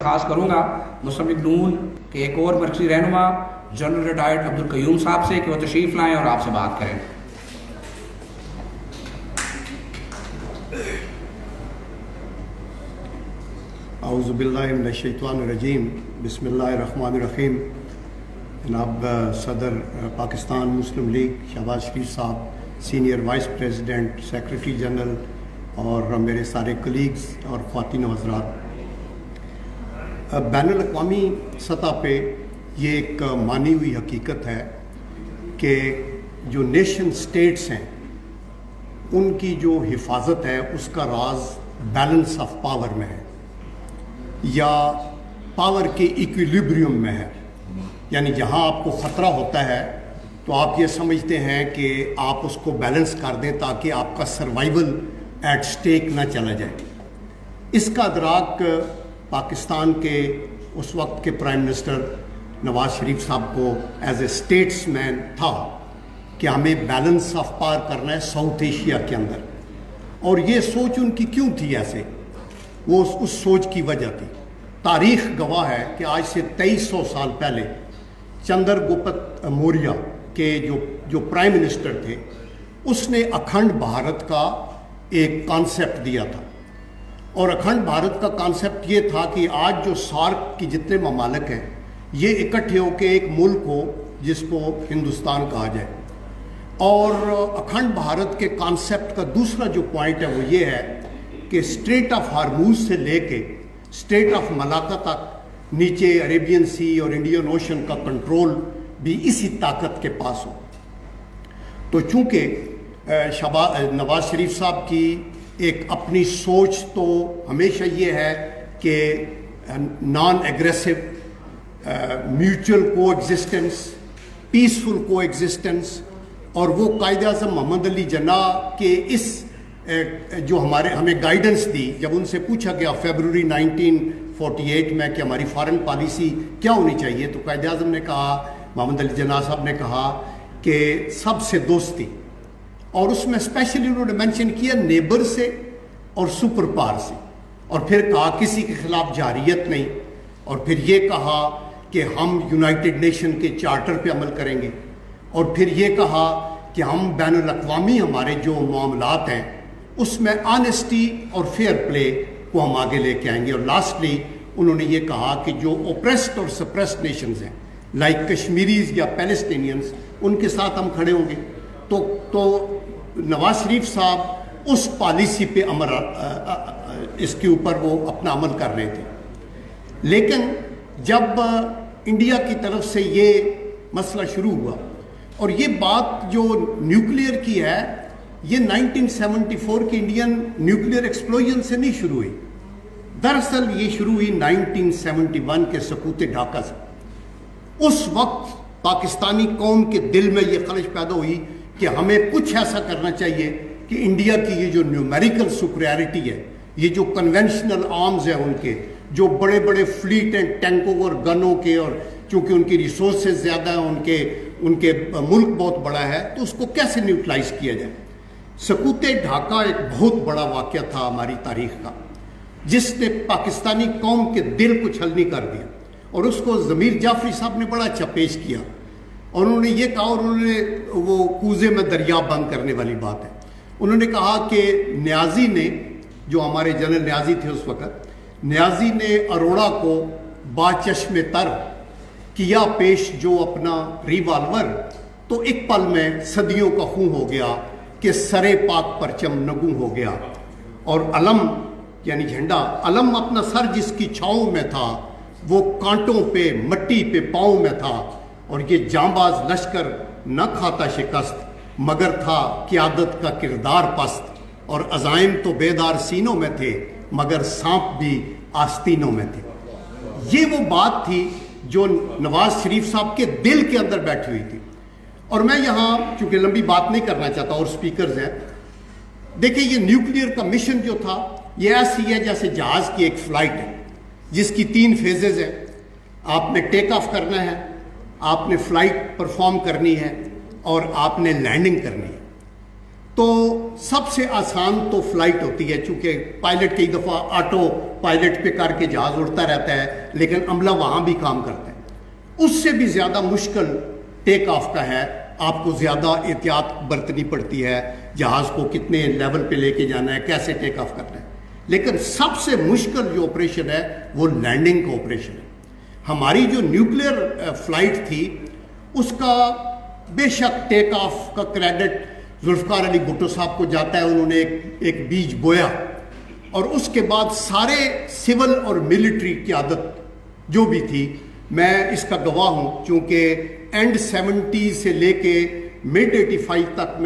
خاص کروں گا مصنف نون کے ایک اور مرکزی رہنما جنرل ریٹائرڈ عبدالقیوم صاحب سے کہ وہ تشریف لائیں اور آپ سے بات کریں۔ اعوذ باللہ من الشیطان الرجیم، بسم اللہ الرحمن الرحیم۔ جناب صدر پاکستان مسلم لیگ شہباز شریف صاحب، senior vice president, secretary general اور میرے سارے کلیگز اور خواتین و حضرات، بین الاقوامی سطح پہ یہ ایک مانی ہوئی حقیقت ہے کہ جو نیشن سٹیٹس ہیں ان کی جو حفاظت ہے اس کا راز بیلنس آف پاور میں ہے یا پاور کے ایکویلیبریم میں ہے۔ یعنی جہاں آپ کو خطرہ ہوتا ہے تو آپ یہ سمجھتے ہیں کہ آپ اس کو بیلنس کر دیں تاکہ آپ کا سروائیول ایٹ سٹیک نہ چلا جائے۔ اس کا ادراک پاکستان کے اس وقت کے پرائم منسٹر نواز شریف صاحب کو ایز اے اسٹیٹس مین تھا کہ ہمیں بیلنس آف پاور کرنا ہے ساؤتھ ایشیا کے اندر، اور یہ سوچ ان کی کیوں تھی ایسے؟ وہ اس سوچ کی وجہ تھی۔ تاریخ گواہ ہے کہ آج سے 2300 سال پہلے چندر گپت موریہ کے جو پرائم منسٹر تھے، اس نے اکھنڈ بھارت کا ایک کانسیپٹ دیا تھا، اور اکھنڈ بھارت کا کانسیپٹ یہ تھا کہ آج جو سارک کی جتنے ممالک ہیں یہ اکٹھے ہو کے ایک ملک ہو جس کو ہندوستان کہا جائے۔ اور اکھنڈ بھارت کے کانسیپٹ کا دوسرا جو پوائنٹ ہے وہ یہ ہے کہ اسٹریٹ آف ہارموز سے لے کے اسٹریٹ آف ملاکا تک نیچے عریبین سی اور انڈین اوشن کا کنٹرول بھی اسی طاقت کے پاس ہو۔ تو چونکہ نواز شریف صاحب کی ایک اپنی سوچ تو ہمیشہ یہ ہے کہ نان ایگریسو، میوچل کو ایگزسٹنس، پیسفل کو ایگزسٹنس، اور وہ قائد اعظم محمد علی جناح کے اس جو ہمیں گائیڈنس دی، جب ان سے پوچھا گیا فیبروری 1948 میں کہ ہماری فارن پالیسی کیا ہونی چاہیے، تو قائد اعظم نے کہا، محمد علی جناح صاحب نے کہا کہ سب سے دوستی، اور اس میں اسپیشلی انہوں نے مینشن کیا نیبر سے اور سپر پاور سے، اور پھر کہا کسی کے خلاف جارحیت نہیں، اور پھر یہ کہا کہ ہم یونائٹڈ نیشن کے چارٹر پہ عمل کریں گے، اور پھر یہ کہا کہ ہم بین الاقوامی ہمارے جو معاملات ہیں اس میں آنیسٹی اور فیئر پلے کو ہم آگے لے کے آئیں گے، اور لاسٹلی انہوں نے یہ کہا کہ جو اوپریسڈ اور سپریسڈ نیشنز ہیں لائک کشمیریز یا پیلسٹینینز، ان کے ساتھ ہم کھڑے ہوں گے۔ تو نواز شریف صاحب اس پالیسی پہ اس کے اوپر وہ اپنا عمل کر رہے تھے۔ لیکن جب انڈیا کی طرف سے یہ مسئلہ شروع ہوا، اور یہ بات جو نیوکلیئر کی ہے یہ 1974 کی انڈین نیوکلیئر ایکسپلوژن سے نہیں شروع ہوئی، دراصل یہ شروع ہوئی 1971 کے سقوط ڈھاکہ سے۔ اس وقت پاکستانی قوم کے دل میں یہ خواہش پیدا ہوئی کہ ہمیں کچھ ایسا کرنا چاہیے کہ انڈیا کی یہ جو نیومیریکل سپریارٹی ہے، یہ جو کنونشنل آرمز ہیں ان کے، جو بڑے بڑے فلیٹ اینڈ ٹینکوں اور گنوں کے، اور چونکہ ان کی ریسورسز زیادہ ہیں، ان کے ملک بہت بڑا ہے، تو اس کو کیسے نیوٹرلائز کیا جائے۔ سقوط ڈھاکہ ایک بہت بڑا واقعہ تھا ہماری تاریخ کا، جس نے پاکستانی قوم کے دل کو چھلنی کر دیا، اور اس کو ضمیر جعفری صاحب نے بڑا اچھا پیش کیا، اور انہوں نے یہ کہا، اور انہوں نے وہ کوزے میں دریا بند کرنے والی بات ہے، انہوں نے کہا کہ نیازی نے، جو ہمارے جنرل نیازی تھے اس وقت، نیازی نے اروڑا کو باچشم تر کیا پیش جو اپنا ریوالور، تو ایک پل میں صدیوں کا خون ہو گیا کہ سرے پاک پرچم نگوں ہو گیا، اور علم یعنی جھنڈا، علم اپنا سر جس کی چھاؤں میں تھا وہ کانٹوں پہ مٹی پہ پاؤں میں تھا، اور یہ جانباز لشکر نہ کھاتا شکست مگر تھا قیادت کا کردار پست، اور عزائم تو بیدار سینوں میں تھے مگر سانپ بھی آستینوں میں تھے۔ یہ وہ بات تھی جو نواز شریف صاحب کے دل کے اندر بیٹھی ہوئی تھی۔ اور میں یہاں چونکہ لمبی بات نہیں کرنا چاہتا اور سپیکرز ہیں، دیکھیں یہ نیوکلیئر کا مشن جو تھا یہ ایسی ہے جیسے جہاز کی ایک فلائٹ ہے جس کی 3 فیزز ہیں۔ آپ نے ٹیک آف کرنا ہے، آپ نے فلائٹ پرفارم کرنی ہے، اور آپ نے لینڈنگ کرنی ہے۔ تو سب سے آسان تو فلائٹ ہوتی ہے، چونکہ پائلٹ کئی دفعہ آٹو پائلٹ پہ کر کے جہاز اڑتا رہتا ہے لیکن عملہ وہاں بھی کام کرتا ہے۔ اس سے بھی زیادہ مشکل ٹیک آف کا ہے، آپ کو زیادہ احتیاط برتنی پڑتی ہے، جہاز کو کتنے لیول پہ لے کے جانا ہے، کیسے ٹیک آف کرنا ہے۔ لیکن سب سے مشکل جو آپریشن ہے وہ لینڈنگ کا آپریشن ہے۔ ہماری جو نیوکلیئر فلائٹ تھی اس کا بے شک ٹیک آف کا کریڈٹ ذوالفقار علی بھٹو صاحب کو جاتا ہے، انہوں نے ایک بیج بویا، اور اس کے بعد سارے سول اور ملٹری قیادت جو بھی تھی، میں اس کا گواہ ہوں، چونکہ اینڈ 70 سے لے کے mid 85 تک